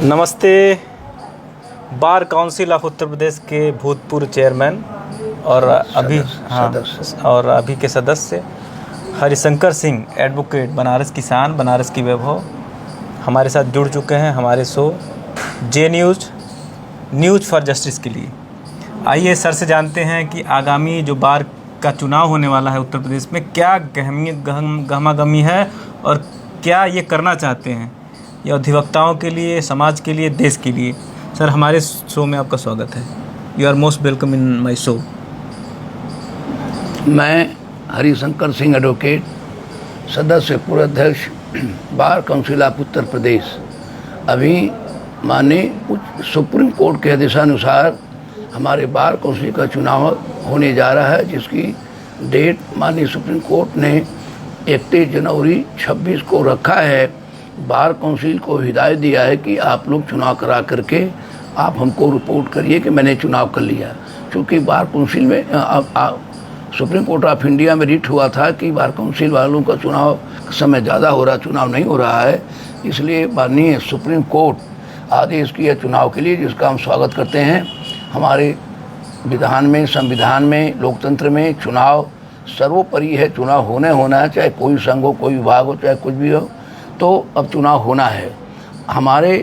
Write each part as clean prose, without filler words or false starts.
नमस्ते। बार council of Uttar Pradesh के भूतपूर्व चेयरमैन और अभी के सदस्य हरिशंकर सिंह एडवोकेट, बनारस किसान, बनारस की वैभव हमारे साथ जुड़ चुके हैं हमारे show J news for justice के लिए। आइए सर से जानते हैं कि आगामी जो बार का चुनाव होने वाला है उत्तर प्रदेश में क्या गहमागमी है और क्या ये करना चाहते हैं, ये अधिवक्ताओं के लिए, समाज के लिए, देश के लिए। सर, हमारे शो में आपका स्वागत है। You are most welcome in my show. मैं हरिशंकर सिंह एडवोकेट, सदस्य पूर्व अध्यक्ष बार काउंसिल ऑफ उत्तर प्रदेश। अभी माननीय सुप्रीम कोर्ट के आदेशानुसार हमारे बार काउंसिल का चुनाव होने जा रहा है, जिसकी डेट माननीय सुप्रीम कोर्ट ने 31 जनवरी 26 को रखा है। बार काउंसिल को हिदायत दिया है कि आप लोग चुनाव करा करके आप हमको रिपोर्ट करिए कि मैंने चुनाव कर लिया। क्योंकि बार काउंसिल में सुप्रीम कोर्ट ऑफ इंडिया में रिट हुआ था कि बार काउंसिल वालों का चुनाव समय ज़्यादा हो रहा, चुनाव नहीं हो रहा है, इसलिए माननीय सुप्रीम कोर्ट आदेश किया चुनाव के लिए, जिसका हम स्वागत करते हैं। हमारे विधान में, संविधान में, लोकतंत्र में चुनाव सर्वोपरि है। चुनाव होना है, चाहे कोई संघ हो, कोई विभाग हो, चाहे कुछ भी हो, तो अब चुनाव होना है। हमारे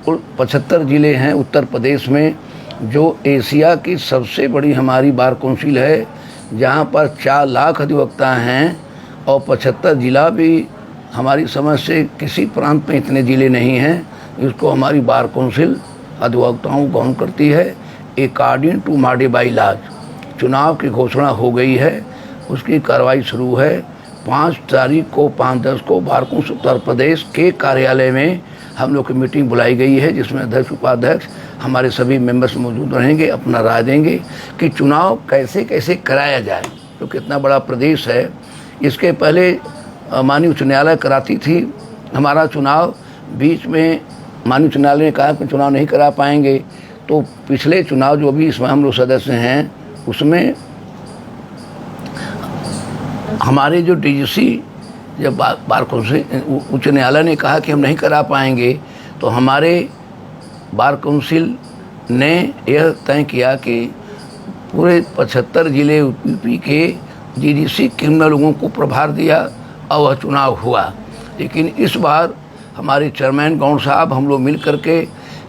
कुल 75 ज़िले हैं उत्तर प्रदेश में, जो एशिया की सबसे बड़ी हमारी बार काउंसिल है, जहां पर 4 लाख अधिवक्ता हैं और 75 ज़िला भी हमारी समझ से किसी प्रांत में इतने ज़िले नहीं हैं। इसको हमारी बार काउंसिल अधिवक्ताओं को गौन करती है। अकॉर्डिंग टू मॉडिफाई लॉज चुनाव की घोषणा हो गई है, उसकी कार्रवाई शुरू है। 5 तारीख को 5/10 को बार काउंसिल उत्तर प्रदेश के कार्यालय में हम लोग की मीटिंग बुलाई गई है, जिसमें अध्यक्ष, उपाध्यक्ष, हमारे सभी मेंबर्स मौजूद रहेंगे, अपना राय देंगे कि चुनाव कैसे कैसे कराया जाए। तो कितना बड़ा प्रदेश है। इसके पहले माननीय उच्च न्यायालय कराती थी हमारा चुनाव, बीच में माननीय उच्च न्यायालय ने कहा कि चुनाव नहीं करा पाएंगे। तो पिछले चुनाव जो भी इसमें हम लोग सदस्य हैं, उसमें हमारे जो डीजीसी, जब बार काउंसिल उच्च न्यायालय ने कहा कि हम नहीं करा पाएंगे, तो हमारे बार काउंसिल ने यह तय किया कि पूरे 75 ज़िले यूपी के डीजीसी क्रिमिनल लोगों को प्रभार दिया और वह चुनाव हुआ। लेकिन इस बार हमारे चेयरमैन गौड़ साहब, हम लोग मिल करके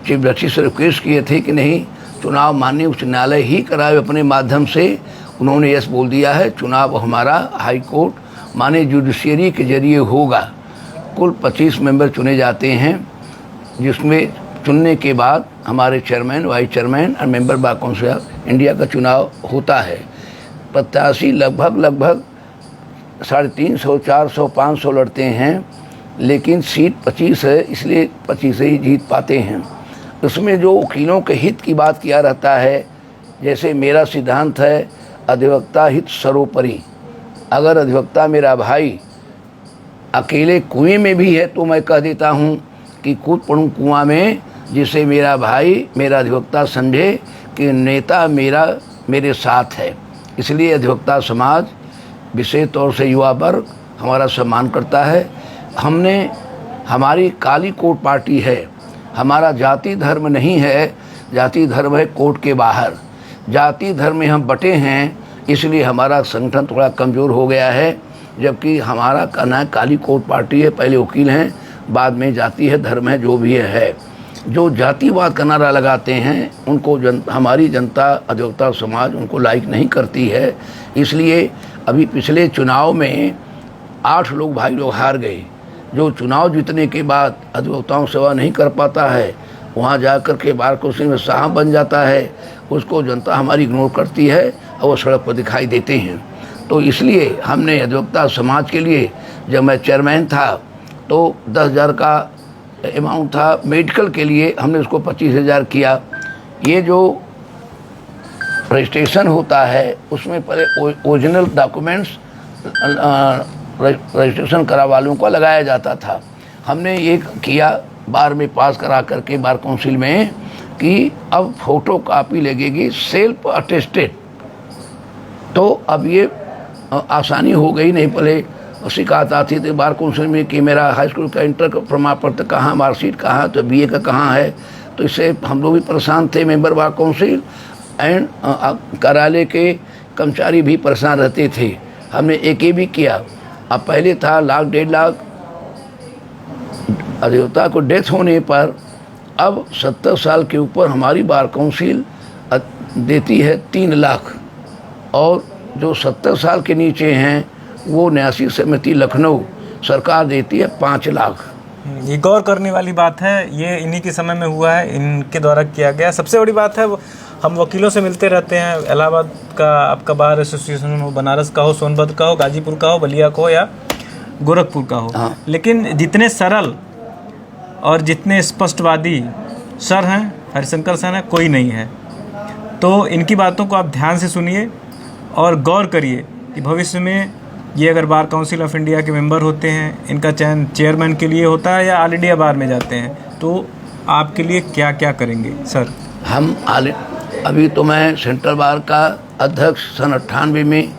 चीफ जस्टिस से रिक्वेस्ट किए थे कि नहीं, चुनाव माननीय उच्च न्यायालय ही कराए अपने माध्यम से। उन्होंने यस बोल दिया है, चुनाव हमारा हाई कोर्ट माने जुडिशियरी के जरिए होगा। कुल 25 मेंबर चुने जाते हैं, जिसमें चुनने के बाद हमारे चेयरमैन, वाइस चेयरमैन और member bar council of India का चुनाव होता है। प्रत्याशी लगभग 350, 400, 500 लड़ते हैं, लेकिन सीट 25 है, इसलिए 25 ही जीत पाते हैं। उसमें जो वकीलों के हित की बात किया रहता है, जैसे मेरा सिद्धांत है अधिवक्ता हित सर्वोपरि। अगर अधिवक्ता मेरा भाई अकेले कुएं में भी है तो मैं कह देता हूं कि कूद पड़ूं कुआं में, जिसे मेरा भाई, मेरा अधिवक्ता समझे कि नेता मेरे साथ है। इसलिए अधिवक्ता समाज, विशेष तौर से युवा वर्ग, हमारा सम्मान करता है। हमारी काली कोर्ट पार्टी है। हमारा जाति धर्म नहीं है, जाति धर्म है कोर्ट के बाहर। जाति धर्म में हम बटे हैं, इसलिए हमारा संगठन थोड़ा कमज़ोर हो गया है। जबकि हमारा कहना है काली कोर्ट पार्टी है, पहले वकील हैं, बाद में जाति है, धर्म है, जो भी है। जो जातिवाद का नारा लगाते हैं उनको हमारी जनता, अधिवक्ता समाज उनको लाइक नहीं करती है। इसलिए अभी पिछले चुनाव में 8 लोग भाई लोग हार गए। जो चुनाव जीतने के बाद अधिवक्ताओं सेवा नहीं कर पाता है, वहाँ जा कर के बार काउंसिल में साहब बन जाता है, उसको जनता हमारी इग्नोर करती है और वो सड़क पर दिखाई देते हैं। तो इसलिए हमने अधिवक्ता समाज के लिए, जब मैं चेयरमैन था तो 10,000 का अमाउंट था, मेडिकल के लिए हमने उसको 25,000 किया। ये जो रजिस्ट्रेशन होता है उसमें पहले ओरिजिनल डॉक्यूमेंट्स रजिस्ट्रेशन करा वालों को लगाया जाता था। हमने ये किया बार में पास करा करके बार काउंसिल में कि अब फोटो कॉपी लगेगी सेल्फ अटेस्टेड। तो अब ये आसानी हो गई, नहीं पहले शिकायत आती थी बार काउंसिल में कि मेरा हाई स्कूल का इंटर का प्रमाण पत्र कहाँ, मार्कशीट कहाँ, तो बीए का कहाँ है। तो इससे हम लोग भी परेशान थे, मेंबर बार काउंसिल एंड कार्यालय के कर्मचारी भी परेशान रहते थे। हमने एक ही भी किया। अब पहले था 1,00,000 1.5 लाख अधिवक्ता को डेथ होने पर, अब 70 साल के ऊपर हमारी बार काउंसिल देती है 3 लाख, और जो 70 साल के नीचे हैं वो न्यासी समिति लखनऊ सरकार देती है 5 लाख। ये गौर करने वाली बात है, ये इन्हीं के समय में हुआ है, इनके द्वारा किया गया। सबसे बड़ी बात है, हम वकीलों से मिलते रहते हैं, इलाहाबाद का आपका बार एसोसिएशन हो, बनारस का हो, सोनभद्र का हो, गाजीपुर का हो, बलिया का हो या गोरखपुर का हो, हाँ। लेकिन जितने सरल और जितने स्पष्टवादी सर हैं, हरिशंकर सर हैं, कोई नहीं है। तो इनकी बातों को आप ध्यान से सुनिए और गौर करिए कि भविष्य में ये अगर बार काउंसिल ऑफ इंडिया के मेंबर होते हैं, इनका चयन चेयरमैन के लिए होता है या ऑल इंडिया बार में जाते हैं, तो आपके लिए क्या क्या करेंगे सर? हम अभी तो मैं सेंट्रल बार का अध्यक्ष सन 98 में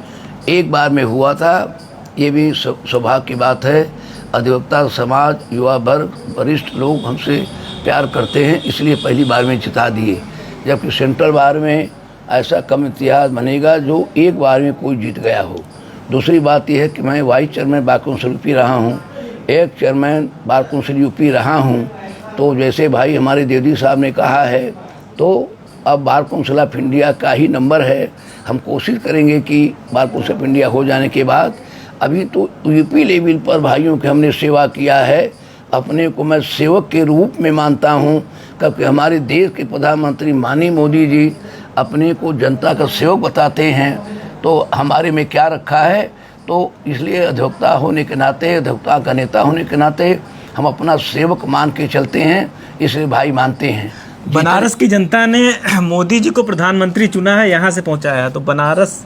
एक बार में हुआ था। ये भी सौभाग्य की बात है। अधिवक्ता समाज, युवा वर्ग, वरिष्ठ लोग हमसे प्यार करते हैं, इसलिए पहली बार में जिता दिए। जबकि सेंट्रल बार में ऐसा कम इतिहास बनेगा जो एक बार में कोई जीत गया हो। दूसरी बात यह है कि मैं vice chairman bar council UP रहा हूँ, एक चेयरमैन बार काउंसिल यूपी रहा हूँ। तो जैसे भाई हमारे देवदी साहब ने कहा है, तो अब बार काउंसिल ऑफ इंडिया का ही नंबर है। हम कोशिश करेंगे कि बार काउंसिल ऑफ इंडिया हो जाने के बाद, अभी तो यूपी लेवल पर भाइयों के हमने सेवा किया है। अपने को मैं सेवक के रूप में मानता हूँ, क्योंकि हमारे देश के प्रधानमंत्री माननीय मोदी जी अपने को जनता का सेवक बताते हैं। तो हमारे में क्या रखा है, तो इसलिए अधिवक्ता होने के नाते, अधिवक्ता का नेता होने के नाते हम अपना सेवक मान के चलते हैं, इसलिए भाई मानते हैं। बनारस की जनता ने मोदी जी को प्रधानमंत्री चुना है, यहाँ से पहुँचाया है, तो बनारस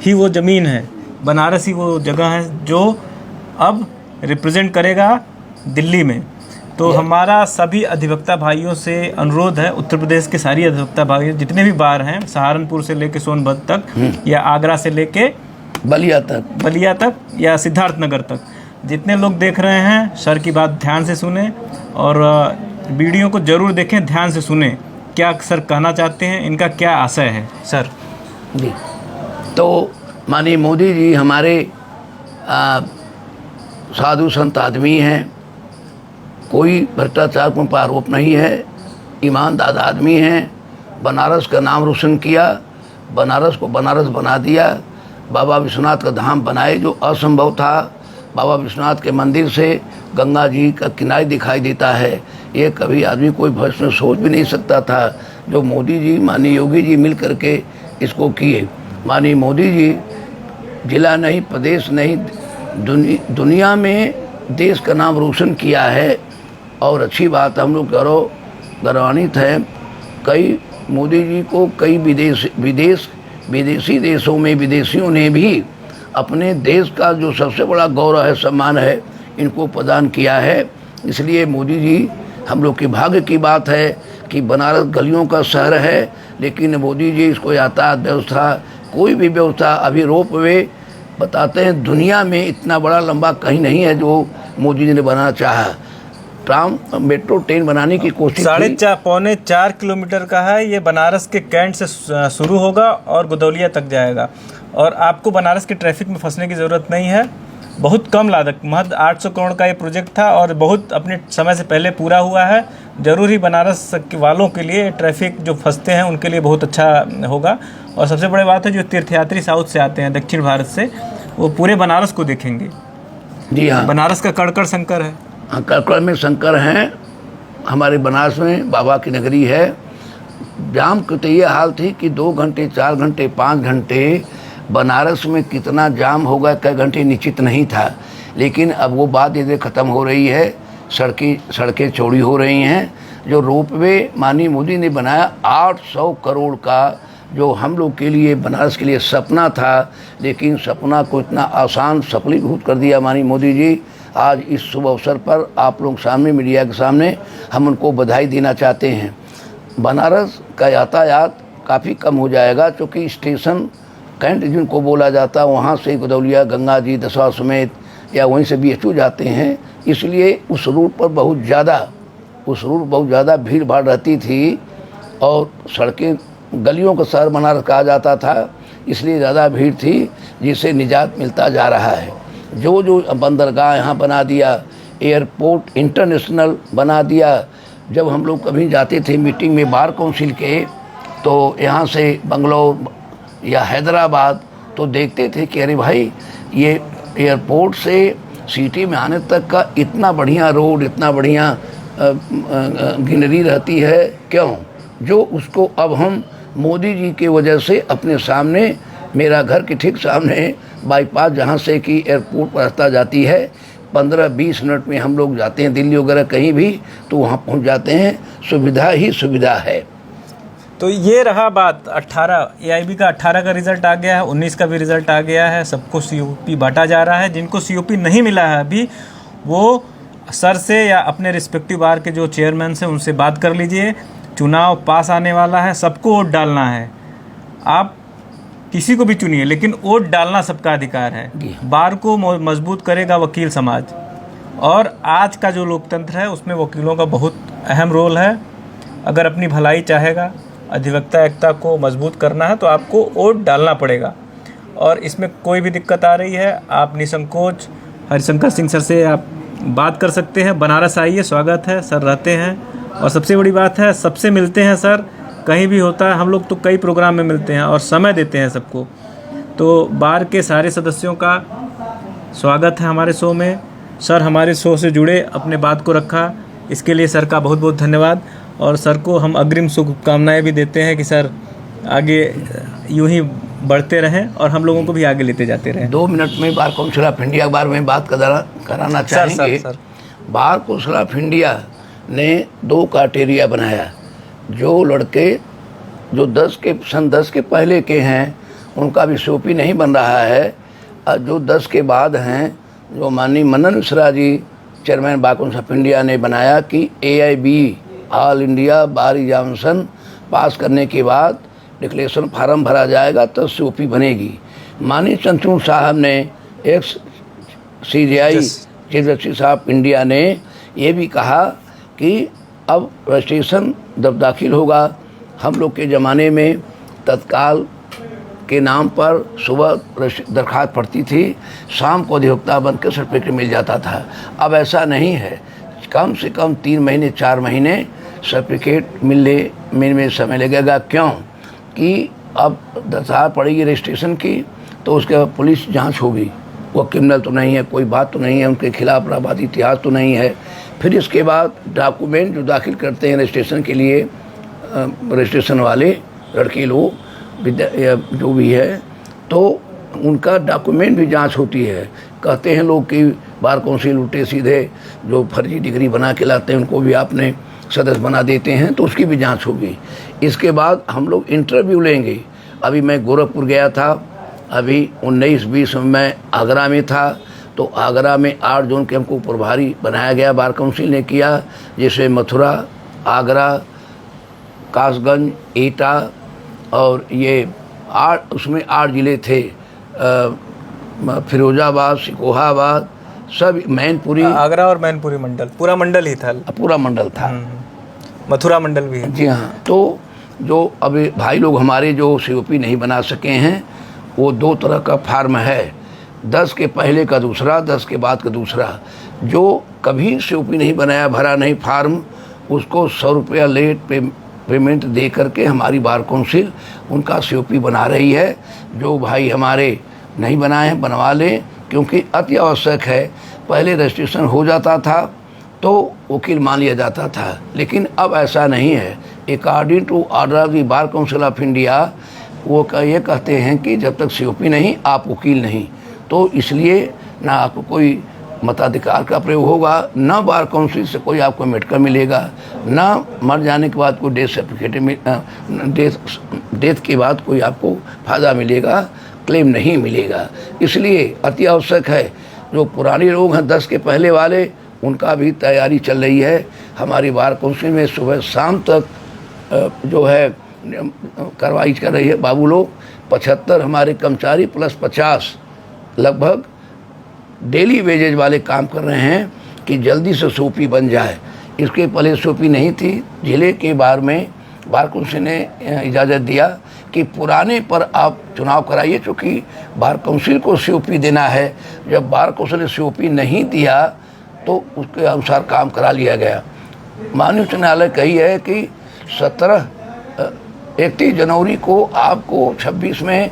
ही वो ज़मीन है, बनारस ही वो जगह है जो अब रिप्रेजेंट करेगा दिल्ली में। तो हमारा सभी अधिवक्ता भाइयों से अनुरोध है, उत्तर प्रदेश के सारी अधिवक्ता भाई जितने भी बार हैं, सहारनपुर से लेके सोनभद्र तक या आगरा से लेके बलिया तक या सिद्धार्थनगर तक, जितने लोग देख रहे हैं, सर की बात ध्यान से सुने और वीडियो को ज़रूर देखें, ध्यान से सुने क्या सर कहना चाहते हैं, इनका क्या आशय है सर जी। तो माननीय मोदी जी हमारे साधु संत आदमी हैं, कोई भ्रष्टाचार पर आरोप नहीं है, ईमानदार आदमी हैं। बनारस का नाम रोशन किया, बनारस को बनारस बना दिया, बाबा विश्वनाथ का धाम बनाए जो असंभव था। बाबा विश्वनाथ के मंदिर से गंगा जी का किनारे दिखाई देता है, ये कभी आदमी कोई भविष्य में सोच भी नहीं सकता था, जो मोदी जी माननीय योगी जी मिल करके इसको किए। माननीय मोदी जी जिला नहीं, प्रदेश नहीं, दुनिया में देश का नाम रोशन किया है। और अच्छी बात, हम लोग गौरवान्वित हैं। कई मोदी जी को कई विदेशी देशों में विदेशियों ने भी अपने देश का जो सबसे बड़ा गौरव है, सम्मान है, इनको प्रदान किया है। इसलिए मोदी जी, हम लोग के भाग्य की बात है कि बनारस गलियों का शहर है, लेकिन मोदी जी इसको यातायात व्यवस्था, कोई भी व्यवस्था, अभी रोपवे बताते हैं दुनिया में इतना बड़ा लंबा कहीं नहीं है जो मोदी जी ने बनाना चाहा। ट्राम मेट्रो ट्रेन बनाने की कोशिश 3.5-4 किलोमीटर का है, ये बनारस के कैंट से शुरू होगा और गुदौलिया तक जाएगा, और आपको बनारस के ट्रैफिक में फंसने की ज़रूरत नहीं है। बहुत कम लागत, महज 800 करोड़ का ये प्रोजेक्ट था और बहुत अपने समय से पहले पूरा हुआ है। ज़रूर ही बनारस वालों के लिए ट्रैफिक जो फंसते हैं उनके लिए बहुत अच्छा होगा। और सबसे बड़ी बात है, जो तीर्थयात्री साउथ से आते हैं, दक्षिण भारत से, वो पूरे बनारस को देखेंगे। जी हाँ, बनारस का कड़कड़ शंकर है। हाँ, कड़कड़ में शंकर हैं। हमारे बनारस में बाबा की नगरी है। जाम की तो ये हाल थी कि 2 घंटे, 4 घंटे, 5 घंटे बनारस में कितना जाम होगा, कई घंटे निश्चित नहीं था। लेकिन अब वो बात धीरे ख़त्म हो रही है, सड़कें चौड़ी हो रही हैं। जो रोपवे माननीय मोदी ने बनाया 800 करोड़ का, जो हम लोग के लिए, बनारस के लिए सपना था, लेकिन सपना को इतना आसान सफलीभूत कर दिया माननीय मोदी जी। आज इस शुभ अवसर पर आप लोग सामने, मीडिया के सामने, हम उनको बधाई देना चाहते हैं। बनारस का यातायात काफ़ी कम हो जाएगा, क्योंकि स्टेशन कैंट जिनको बोला जाता, वहाँ से गदौलिया, गंगा जी, दसवा समेत या वहीं से BHU जाते हैं, इसलिए उस रूट पर बहुत ज़्यादा भीड़ भाड़ रहती थी और सड़कें, गलियों का शहर बनारस कहा जाता था, इसलिए ज़्यादा भीड़ थी, जिससे निजात मिलता जा रहा है। जो बंदरगाह यहाँ बना दिया, एयरपोर्ट इंटरनेशनल बना दिया। जब हम लोग कभी जाते थे मीटिंग में बार काउंसिल के, तो यहाँ से बंगलौर या हैदराबाद, तो देखते थे कि अरे भाई, ये एयरपोर्ट से सिटी में आने तक का इतना बढ़िया रोड, इतना बढ़िया ग्रीनरी रहती है, क्यों? जो उसको अब हम मोदी जी की वजह से अपने सामने, मेरा घर के ठीक सामने बाईपास जहाँ से कि एयरपोर्ट पर रास्ता जाती है, 15-20 मिनट में हम लोग जाते हैं दिल्ली वगैरह कहीं भी, तो वहाँ पहुँच जाते हैं। सुविधा ही सुविधा है। तो ये रहा बात 18 AIB का 18 का रिज़ल्ट आ गया है, 19 का भी रिज़ल्ट आ गया है, सबको COP बांटा जा रहा है। जिनको COP नहीं मिला है अभी, वो सर से या अपने रिस्पेक्टिव बार के जो चेयरमैन से उनसे बात कर लीजिए। चुनाव पास आने वाला है, सबको वोट डालना है। आप किसी को भी चुनिए, लेकिन वोट डालना सबका अधिकार है। बार को मजबूत करेगा वकील समाज, और आज का जो लोकतंत्र है उसमें वकीलों का बहुत अहम रोल है। अगर अपनी भलाई चाहेगा, अधिवक्ता एकता को मजबूत करना है, तो आपको वोट डालना पड़ेगा। और इसमें कोई भी दिक्कत आ रही है, आप निसंकोच हरिशंकर सिंह सर से आप बात कर सकते हैं। बनारस आइए, स्वागत है, सर रहते हैं। और सबसे बड़ी बात है, सबसे मिलते हैं सर, कहीं भी होता है, हम लोग तो कई प्रोग्राम में मिलते हैं और समय देते हैं सबको। तो बार के सारे सदस्यों का स्वागत है हमारे शो में। सर हमारे शो से जुड़े, अपने बात को रखा, इसके लिए सर का बहुत बहुत धन्यवाद। और सर को हम अग्रिम शुभकामनाएं भी देते हैं कि सर आगे यूं ही बढ़ते रहें और हम लोगों को भी आगे लेते जाते रहें। 2 मिनट में बार काउंसिल ऑफ इंडिया के बारे में बात कराना चाहेंगे। Sir. Bar council of India ने 2 क्राइटेरिया बनाया। जो लड़के जो सन 10 के पहले के हैं, उनका भी COP नहीं बन रहा है। और जो 10 के बाद हैं, जो माननीय Manan Mishra ji chairman bar council of India ने बनाया कि AIB all India bar examination pass करने के बाद डिक्लेरेशन फार्म भरा जाएगा, तब COP बनेगी। माननीय चंद्रचूड़ साहब ने, x CJI chief justice of India ने ये भी कहा कि अब रजिस्ट्रेशन जब दाखिल होगा, हम लोग के ज़माने में तत्काल के नाम पर सुबह दरख्वास्त पड़ती थी, शाम को अधिवक्ता बनकर सर्टिफिकेट मिल जाता था। अब ऐसा नहीं है, कम से कम 3 महीने 4 महीने सर्टिफिकेट मिलने में समय लगेगा। क्यों कि अब दरख्वास्त पड़ेगी रजिस्ट्रेशन की, तो उसके बाद पुलिस जांच होगी, वो क्रिमिनल तो नहीं है, कोई बात तो नहीं है, उनके खिलाफ अपराध इतिहास तो नहीं है। फिर इसके बाद डॉक्यूमेंट जो दाखिल करते हैं रजिस्ट्रेशन के लिए, रजिस्ट्रेशन वाले लड़के लोग या जो भी है, तो उनका डॉक्यूमेंट भी जांच होती है। कहते हैं लोग कि बार काउंसिल उल्टे सीधे जो फर्जी डिग्री बना के लाते हैं, उनको भी आपने सदस्य बना देते हैं, तो उसकी भी जांच होगी। इसके बाद हम लोग इंटरव्यू लेंगे। अभी मैं गोरखपुर गया था, अभी 19-20 में मैं आगरा में था, तो आगरा में 8 जोन के हमको प्रभारी बनाया गया, बार काउंसिल ने किया, जैसे मथुरा, आगरा, कासगंज, एटा, और ये 8, उसमें 8 ज़िले थे, फिरोजाबाद, सिकोहाबाद, सब, मैनपुरी, आगरा और मैनपुरी मंडल, पूरा मंडल ही था। पूरा मंडल था। मथुरा मंडल भी है। जी हाँ। तो जो अभी भाई लोग हमारे जो COP नहीं बना सके हैं, वो 2 तरह का फार्म है, 10 के पहले का दूसरा, 10 के बाद का दूसरा। जो कभी COP नहीं बनाया, भरा नहीं फार्म, उसको 100 रुपया लेट पेमेंट दे करके हमारी बार काउंसिल उनका COP बना रही है। जो भाई हमारे नहीं बनाए हैं, बनवा लें, क्योंकि अति आवश्यक है। पहले रजिस्ट्रेशन हो जाता था तो वकील मान लिया जाता था, लेकिन अब ऐसा नहीं है। According to order of the bar council of India, वो ये कहते हैं कि जब तक COP नहीं, आप वकील नहीं। तो इसलिए ना आपको कोई मताधिकार का प्रयोग होगा, ना बार काउंसिल से कोई आपको मेडिकल मिलेगा, ना मर जाने के बाद कोई डेथ सर्टिफिकेट, डेथ के बाद कोई आपको फ़ायदा मिलेगा, क्लेम नहीं मिलेगा। इसलिए अति आवश्यक है। जो पुराने लोग हैं 10 के पहले वाले, उनका भी तैयारी चल रही है। हमारी बार काउंसिल में सुबह शाम तक जो है कार्रवाई कर रही है बाबू लोग। 75 हमारे कर्मचारी प्लस 50 लगभग डेली वेजेज वाले काम कर रहे हैं कि जल्दी से सोपी बन जाए। इसके पहले सोपी नहीं थी। जिले के बार में बार काउंसिल ने इजाज़त दिया कि पुराने पर आप चुनाव कराइए, चूँकि बार काउंसिल को सीओपी देना है। जब बार काउंसिल ने सीओपी नहीं दिया तो उसके अनुसार काम करा लिया गया। माननीय उच्च न्यायालय कही है कि 31 जनवरी को आपको 26 में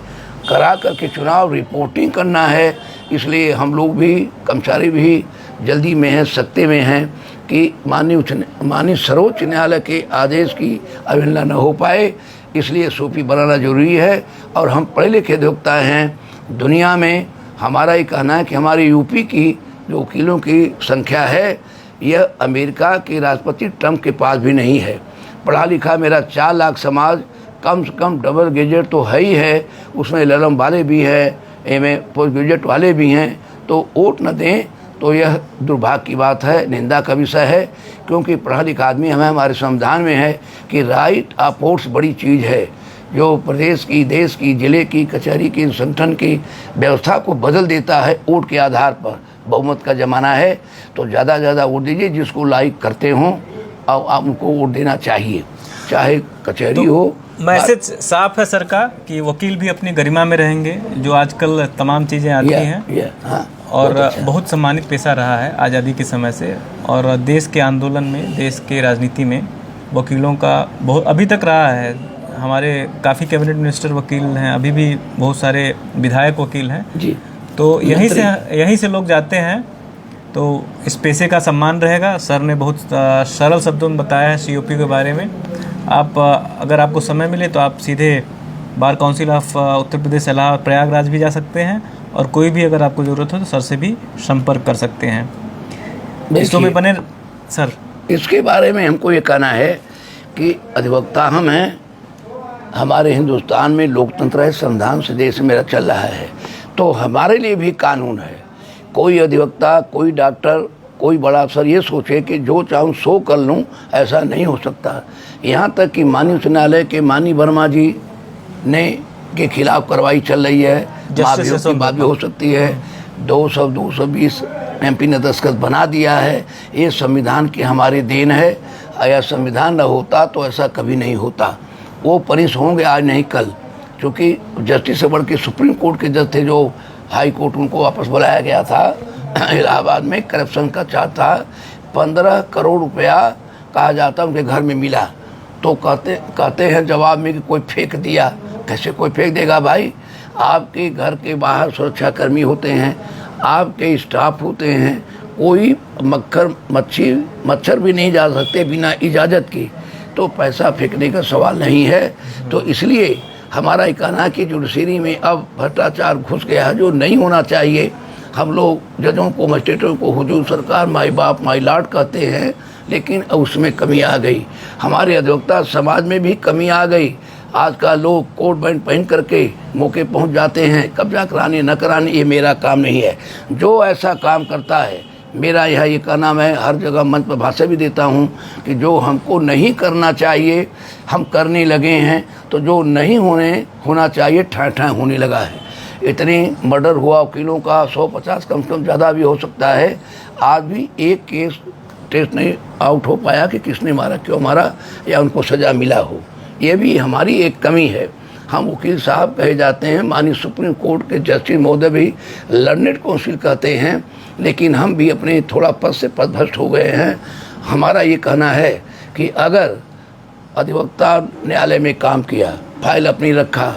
करा करके चुनाव रिपोर्टिंग करना है। इसलिए हम लोग भी कर्मचारी भी जल्दी में हैं, सख्ते में हैं कि माननीय सर्वोच्च न्यायालय के आदेश की अवहेलना न हो पाए, इसलिए सोपी बनाना जरूरी है। और हम पढ़े लिखे अधिवक्ता हैं। दुनिया में हमारा ये कहना है कि हमारे यूपी की जो वकीलों की संख्या है यह अमेरिका के राष्ट्रपति ट्रंप के पास भी नहीं है। पढ़ा लिखा मेरा 4 लाख समाज कम से कम डबल ग्रेजुएट तो है ही है, उसमें LLM वाले भी हैं, MA पोस्ट ग्रेजुएट वाले भी हैं। तो वोट न दें तो यह दुर्भाग्य की बात है, निंदा का विषय है। क्योंकि पढ़ा लिखा आदमी हमारे संविधान में है कि राइट ऑफ वोट्स बड़ी चीज़ है, जो प्रदेश की, देश की, जिले की, कचहरी की, संगठन की व्यवस्था को बदल देता है वोट के आधार पर। बहुमत का ज़माना है तो ज़्यादा से ज़्यादा वोट दीजिए, जिसको लाइक करते हों और आप उनको वोट देना चाहिए, चाहे कचहरी हो। मैसेज साफ है सर का कि वकील भी अपनी गरिमा में रहेंगे, जो आजकल तमाम चीज़ें आती हैं। हाँ, और बहुत सम्मानित पेशा रहा है आज़ादी के समय से। और देश के आंदोलन में, देश के राजनीति में वकीलों का बहुत अभी तक रहा है। हमारे काफ़ी कैबिनेट मिनिस्टर वकील हैं, अभी भी बहुत सारे विधायक वकील हैं जी। तो यहीं से लोग जाते हैं। तो इस पेशे का सम्मान रहेगा। सर ने बहुत सरल शब्दों में बताया है सीओपी के बारे में। आप अगर आपको समय मिले तो आप सीधे बार काउंसिल ऑफ उत्तर प्रदेश इलाहाबाद प्रयागराज भी जा सकते हैं, और कोई भी अगर आपको ज़रूरत हो तो सर से भी संपर्क कर सकते हैं। इसमें में बने सर। इसके बारे में हमको ये कहना है कि अधिवक्ता हम हैं, हमारे हिंदुस्तान में लोकतंत्र है, संविधान से देश मेरा चल रहा है, तो हमारे लिए भी कानून है। कोई अधिवक्ता, कोई डॉक्टर, कोई बड़ा अफसर ये सोचे कि जो चाहूँ सो कर लूँ, ऐसा नहीं हो सकता। यहाँ तक कि माननीय उच्च न्यायालय के माननीय वर्मा जी ने के खिलाफ कार्रवाई चल रही है। माफियों की बात भी हो सकती है। 220 MP ने दस्तखत बना दिया है। ये संविधान की हमारी देन है। अगर संविधान न होता तो ऐसा कभी नहीं होता। वो पनिश होंगे आज नहीं कल, क्योंकि जस्टिस से बढ़ के सुप्रीम कोर्ट के जज थे, जो हाई कोर्ट उनको वापस बुलाया गया था। इलाहाबाद में करप्शन का चार्ज था। 15 करोड़ रुपया कहा जाता उनके घर में मिला। तो कहते हैं जवाब में कि कोई फेंक दिया। कैसे कोई फेंक देगा भाई? आपके घर के बाहर सुरक्षाकर्मी होते हैं, आपके स्टाफ होते हैं, कोई मच्छर भी नहीं जा सकते बिना इजाज़त की। तो पैसा फेंकने का सवाल नहीं है। तो इसलिए हमारा ये कहना है कि जुडिशरी में अब भ्रष्टाचार घुस गया है, जो नहीं होना चाहिए। हम लोग जजों को, मजिस्ट्रेटों को हुजूर सरकार, माई बाप, माई लॉर्ड कहते हैं, लेकिन अब उसमें कमी आ गई। हमारे अधिवक्ता समाज में भी कमी आ गई। आज का लोग कोट पैंट पहन करके मौके पहुंच जाते हैं। कब्जा कराने न कराने ये मेरा काम नहीं है। जो ऐसा काम करता है, मेरा यह ये कहना, मैं हर जगह मंच पर भाषण भी देता हूं कि जो हमको नहीं करना चाहिए हम करने लगे हैं, तो जो नहीं होना चाहिए ठाँ होने लगा है। इतनी मर्डर हुआ वकीलों का, 150 कम से कम ज़्यादा भी हो सकता है। आज भी एक केस टेस्ट नहीं आउट हो पाया कि किसने मारा, क्यों मारा, या उनको सज़ा मिला हो। ये भी हमारी एक कमी है। हम वकील साहब कहे जाते हैं, माननीय सुप्रीम कोर्ट के जस्टिस महोदय भी लर्नेड काउंसिल कहते हैं, लेकिन हम भी अपने थोड़ा पद से पदभ्रष्ट हो गए हैं। हमारा ये कहना है कि अगर अधिवक्ता न्यायालय में काम किया, फाइल अपनी रखा,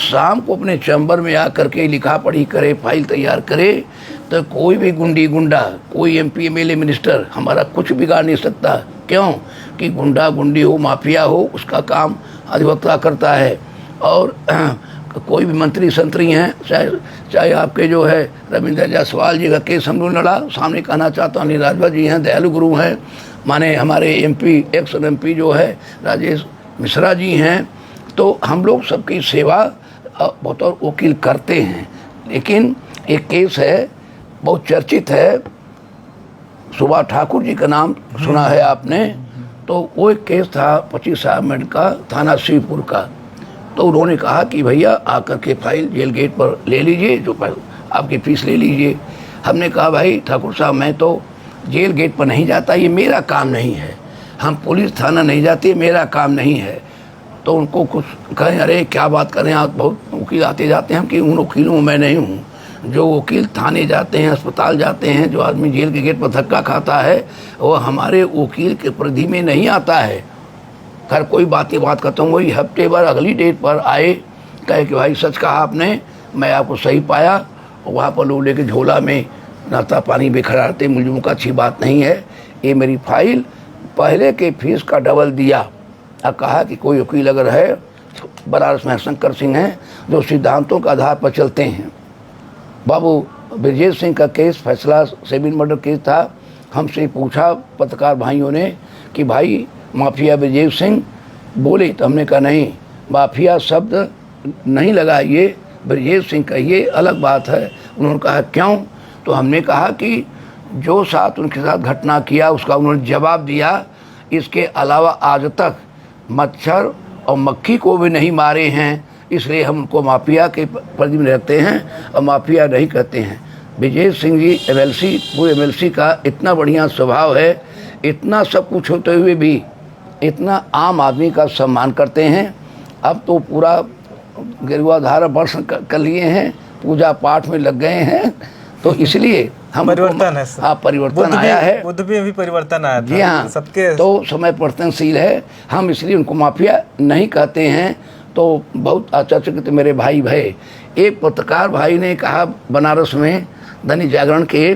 शाम को अपने चैम्बर में आकर के लिखा पढ़ी करे, फाइल तैयार करे, तो कोई भी गुंडा, कोई MP MLA मिनिस्टर हमारा कुछ बिगाड़ नहीं सकता। क्यों? कि गुंडी हो, माफिया हो, उसका काम अधिवक्ता करता है। और कोई भी मंत्री संतरी हैं, चाहे आपके जो है रविंद्र जायसवाल जी का केस हम लोग लड़ा, सामने कहना चाहता हूँ नीराजभा जी हैं, दयालु गुरु हैं, माने हमारे एक्स MP जो है राजेश मिश्रा जी हैं। तो हम लोग सबकी सेवा बतौर वकील करते हैं। लेकिन एक केस है, बहुत चर्चित है, सुभा ठाकुर जी का नाम सुना है आपने। तो वो एक केस था 25 मिनट का, थाना श्रीपुर का। तो उन्होंने कहा कि भैया आकर के फाइल जेल गेट पर ले लीजिए, जो आपकी फीस ले लीजिए। हमने कहा भाई ठाकुर साहब, मैं तो जेल गेट पर नहीं जाता, ये मेरा काम नहीं है। हम पुलिस थाना नहीं जाते, मेरा काम नहीं है। तो उनको कुछ कहें, अरे क्या बात करें आप, बहुत वकील आते जाते हैं, कि उन वकीलों में मैं नहीं हूँ। जो वकील थाने जाते हैं, अस्पताल जाते हैं, जो आदमी जेल के गेट पर धक्का खाता है, वो हमारे वकील के परिधि में नहीं आता है। खैर कोई बात खत्म हुई। हफ्ते भर अगली डेट पर आए, कहे कि भाई सच कहा आपने, मैं आपको सही पाया। वहाँ पर लोग लेके झोला में नाश्ता पानी बिखराते मुलजिमों का अच्छी बात नहीं है। ये मेरी फाइल पहले के फीस का डबल दिया और कहा कि कोई वकील अगर है, बनारस में शंकर सिंह हैं, जो सिद्धांतों के आधार पर चलते हैं। बाबू ब्रजेश सिंह का केस फैसला 7 मर्डर केस था। हमसे पूछा पत्रकार भाइयों ने कि भाई माफिया ब्रजेश सिंह बोले, तो हमने कहा नहीं, माफिया शब्द नहीं लगाइए, ब्रजेश सिंह कहिए, अलग बात है। उन्होंने कहा क्यों? तो हमने कहा कि जो साथ उनके साथ घटना किया उसका उन्होंने जवाब दिया। इसके अलावा आज तक मच्छर और मक्खी को भी नहीं मारे हैं, इसलिए हम उनको माफिया के परिधि में रखते हैं और माफिया नहीं कहते हैं। ब्रजेश सिंह जी MLC, पूरे MLC का इतना बढ़िया स्वभाव है, इतना सब कुछ होते हुए भी इतना आम आदमी का सम्मान करते हैं। अब तो पूरा गिरवा धारा वर्ष कर लिए हैं, पूजा पाठ में लग गए हैं, तो इसलिए हम परिवर्तन है। हाँ, परिवर्तन आया है। बुद्ध भी अभी परिवर्तन आया था। जी हाँ, सबके तो समय परिवर्तनशील है। हम इसलिए उनको माफिया नहीं कहते हैं। तो बहुत आश्चर्यचकित मेरे भाई भय। एक पत्रकार भाई ने कहा बनारस में दैनिक जागरण के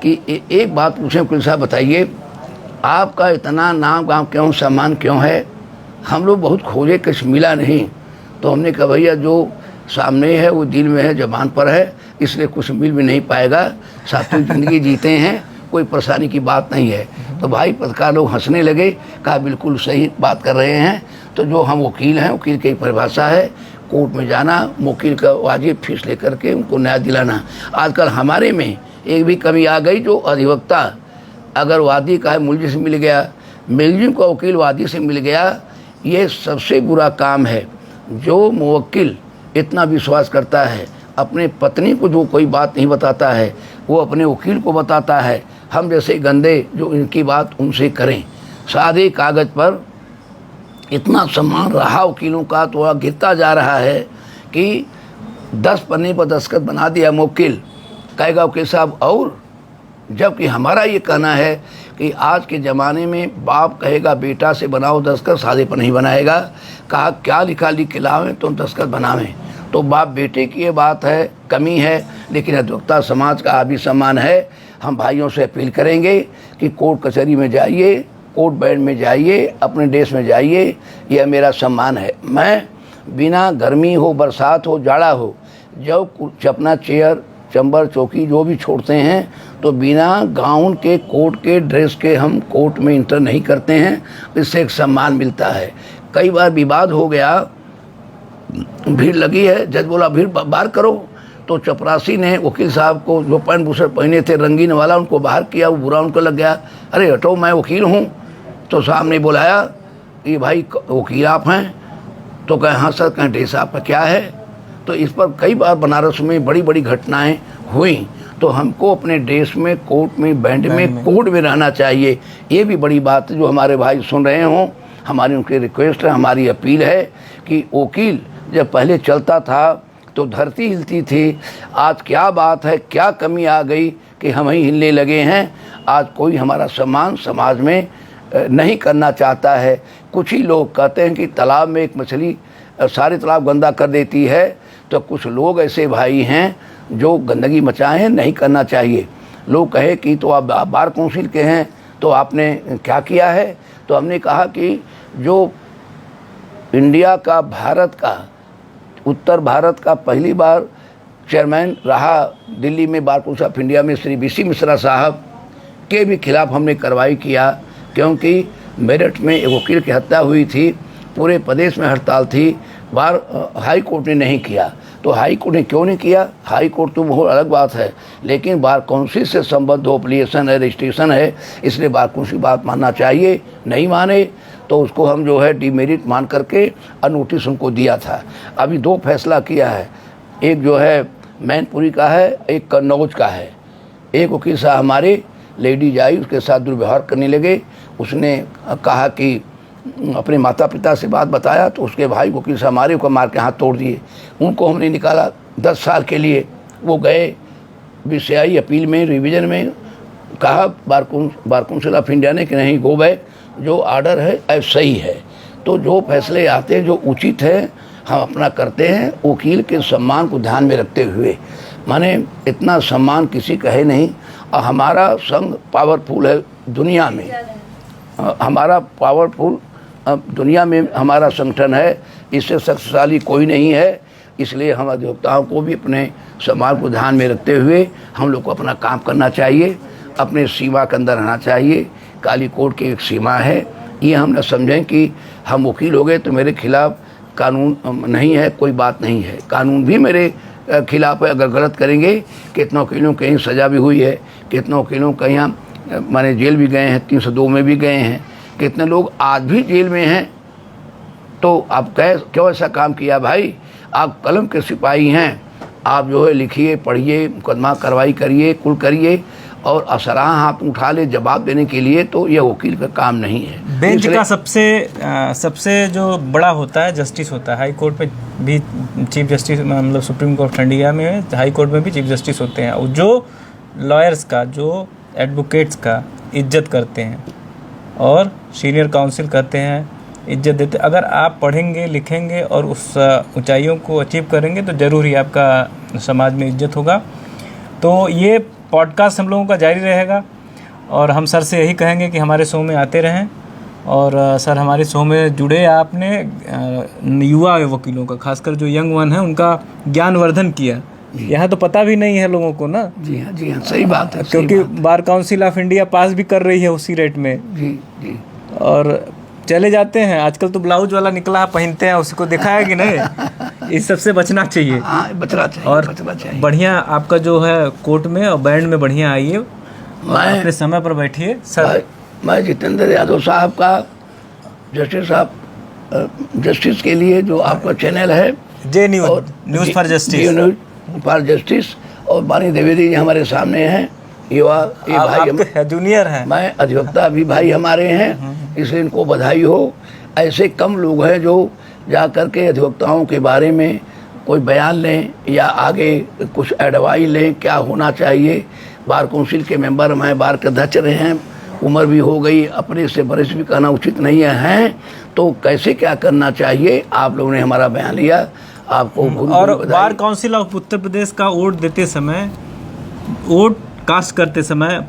कि एक बात पूछें वकील साहब, बताइए आपका इतना नाम गाँव क्यों, सम्मान क्यों है? हम लोग बहुत खोजे, कुछ मिला नहीं। तो हमने कहा भैया जो सामने है वो दिल में है, ज़बान पर है, इसलिए कुछ मिल भी नहीं पाएगा। सात्विक ज़िंदगी जीते हैं, कोई परेशानी की बात नहीं है। तो भाई पत्रकार लोग हंसने लगे, कहा बिल्कुल सही बात कर रहे हैं। तो जो हम वकील हैं, वकील की परिभाषा है कोर्ट में जाना, वकील का वाजिब फीस लेकर के उनको न्याय दिलाना। आजकल हमारे में एक भी कमी आ गई, जो अधिवक्ता अगर वादी का है मुलजिम से मिल गया, मुलजिम का वकील वादी से मिल गया, ये सबसे बुरा काम है। जो मुवक्किल इतना विश्वास करता है, अपने पत्नी को जो कोई बात नहीं बताता है, वो अपने वकील को बताता है। हम जैसे गंदे जो इनकी बात उनसे करें। सादे कागज़ पर इतना सम्मान रहा वकीलों का, तो वह गिरता जा रहा है कि 10 पन्ने पर दस्तखत बना दिया मुवक्किल, कहेगा वकील साहब, और जबकि हमारा ये कहना है कि आज के ज़माने में बाप कहेगा बेटा से बनाओ दस्तखत, सादे पर नहीं बनाएगा। कहा क्या लिखा लिख के लावें तो दस्तखत बनावें। तो बाप बेटे की ये बात है, कमी है, लेकिन अधिवक्ता समाज का भी सम्मान है। हम भाइयों से अपील करेंगे कि कोर्ट कचहरी में जाइए, कोर्ट बैंड में जाइए, अपने देश में जाइए, यह मेरा सम्मान है। मैं बिना गर्मी हो, बरसात हो, जाड़ा हो, जब अपना चेयर, चंबर, चौकी जो भी छोड़ते हैं, तो बिना गाउन के, कोर्ट के ड्रेस के हम कोर्ट में इंटर नहीं करते हैं। इससे एक सम्मान मिलता है। कई बार विवाद हो गया, भीड़ लगी है, जज बोला भीड़ बाहर करो, तो चपरासी ने वकील साहब को जो पैंट बुशर्ट पहने थे रंगीन वाला, उनको बाहर किया। वो बुरा उनको लग गया, अरे हटो मैं वकील हूँ। तो साहब ने बुलाया कि भाई वकील आप हैं? तो कहे हाँ सर। कहें ड्रेस आपका क्या है? तो इस पर कई बार बनारस में बड़ी बड़ी घटनाएं हुई। तो हमको अपने ड्रेस में, कोर्ट में, बैंड में, कोड में रहना चाहिए। ये भी बड़ी बात है, जो हमारे भाई सुन रहे हों, हमारी उनकी रिक्वेस्ट है, हमारी अपील है कि वकील जब पहले चलता था तो धरती हिलती थी। आज क्या बात है, क्या कमी आ गई कि हम ही हिलने लगे हैं। आज कोई हमारा सम्मान समाज में नहीं करना चाहता है। कुछ ही लोग कहते हैं कि तालाब में एक मछली सारे तालाब गंदा कर देती है, तो कुछ लोग ऐसे भाई हैं जो गंदगी मचाए हैं, नहीं करना चाहिए। लोग कहे कि तो आप बार काउंसिल के हैं, तो आपने क्या किया है? तो हमने कहा कि जो इंडिया का, भारत का, उत्तर भारत का पहली बार चेयरमैन रहा दिल्ली में बार काउंसिल ऑफ इंडिया में, श्री BC मिश्रा साहब के भी खिलाफ हमने कार्रवाई किया। क्योंकि मेरठ में एक वकील की हत्या हुई थी, पूरे प्रदेश में हड़ताल थी, बार हाई कोर्ट ने नहीं किया। तो हाई कोर्ट ने क्यों नहीं किया? हाई कोर्ट तो बहुत अलग बात है, लेकिन बार काउंसिल से संबद्ध एप्लीकेशन है, रजिस्ट्रेशन है, इसलिए बार काउंसिल बात मानना चाहिए। नहीं माने तो उसको हम जो है डिमेरिट मान करके नोटिस उनको दिया था। अभी 2 फैसला किया है, एक जो है मैनपुरी का है, एक कन्नौज का है। एक वकील साहब हमारे लेडीज आई, उसके साथ दुर्व्यवहार करने लगे। उसने कहा कि अपने माता पिता से बात बताया तो उसके भाई वकील साहब हमारे को मार के हाथ तोड़ दिए। उनको हमने निकाला 10 साल के लिए। वो गए बीसीआई अपील में, रिवीजन में कहा बार काउंसिल ऑफ इंडिया ने कि नहीं, गो बैक, जो आर्डर है ऐसा सही है। तो जो फैसले आते हैं जो उचित है हम अपना करते हैं, वकील के सम्मान को ध्यान में रखते हुए। माने इतना सम्मान किसी का है नहीं। और हमारा संघ पावरफुल है दुनिया में, हमारा पावरफुल दुनिया में हमारा संगठन है, इससे शक्तिशाली कोई नहीं है। इसलिए हम अधिवक्ताओं को भी अपने सम्मान को ध्यान में रखते हुए हम लोग को अपना काम करना चाहिए, अपने सीमा के अंदर रहना चाहिए। काली कोर्ट की एक सीमा है, ये हम न समझें कि हम वकील हो गए तो मेरे खिलाफ कानून नहीं है, कोई बात नहीं है। कानून भी मेरे खिलाफ है। अगर गलत करेंगे, कितने वकीलों कहीं सज़ा भी हुई है, कितने वकीलों कहीं हम माने जेल भी गए हैं, 302 में भी गए हैं, कितने लोग आज भी जेल में हैं। तो आप क्यों ऐसा काम किया भाई? आप कलम के सिपाही हैं, आप जो है लिखिए, पढ़िए, मुकदमा कार्रवाई करिए, कुल करिए, और असराह हाथ उठा ले जवाब देने के लिए, तो यह वकील का काम नहीं है। बेंच का सबसे जो बड़ा होता है जस्टिस होता है। हाई कोर्ट में भी चीफ जस्टिस, मतलब सुप्रीम कोर्ट ऑफ इंडिया में, हाई कोर्ट में भी चीफ जस्टिस होते हैं, और जो लॉयर्स का, जो एडवोकेट्स का इज्जत करते हैं और सीनियर काउंसिल करते हैं, इज्जत देते। अगर आप पढ़ेंगे, लिखेंगे और उस ऊंचाइयों को अचीव करेंगे तो ज़रूर ही आपका समाज में इज्जत होगा। तो ये पॉडकास्ट हम लोगों का जारी रहेगा और हम सर से यही कहेंगे कि हमारे शो में आते रहें। और सर, हमारे शो में जुड़े आपने युवा वकीलों का, खासकर जो यंग वन है, उनका ज्ञानवर्धन किया। यहाँ तो पता भी नहीं है लोगों को ना। जी हाँ, सही बात है। क्योंकि बार काउंसिल ऑफ इंडिया पास भी कर रही है उसी रेट में। जी। और चले जाते हैं। आजकल तो ब्लाउज वाला निकला है, पहनते हैं, उसको देखा है कि नहीं? इस सबसे बचना चाहिए। बचना चाहिए। और बढ़िया आपका जो है कोर्ट में और बैंड में बढ़िया आइए, अपने समय पर बैठिए। सर, मैं जितेंद्र यादव साहब का, जस्टिस साहब, जस्टिस के लिए जो आपका चैनल है जे न्यूज़ फॉर जस्टिस, और बानी द्विवेदी जी हमारे सामने हैं, युवा ये भाई जूनियर हैं, मैं अधिवक्ता भी भाई हमारे हैं, इसलिए इनको बधाई हो। ऐसे कम लोग हैं जो जा कर के अधिवक्ताओं के बारे में कोई बयान लें या आगे कुछ एडवाइस लें, क्या होना चाहिए। बार काउंसिल के मेंबर हैं, बार के अध्यक्ष रहे हैं, उम्र भी हो गई, अपने से वरिष्ठ भी कहना उचित नहीं है, तो कैसे क्या करना चाहिए। आप लोगों ने हमारा बयान लिया, आपको और बार काउंसिल ऑफ उत्तर प्रदेश का वोट देते समय, वोट कास्ट करते समय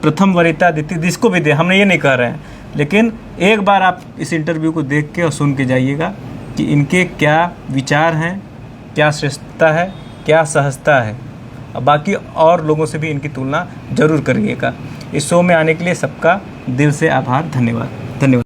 प्रथम वरीयता देती, जिसको भी दे, हमने ये नहीं कह रहे हैं, लेकिन एक बार आप इस इंटरव्यू को देख के और सुन के जाइएगा कि इनके क्या विचार हैं, क्या श्रेष्ठता है, क्या सहजता है। बाकी और लोगों से भी इनकी तुलना जरूर करिएगा। इस शो में आने के लिए सबका दिल से आभार, धन्यवाद।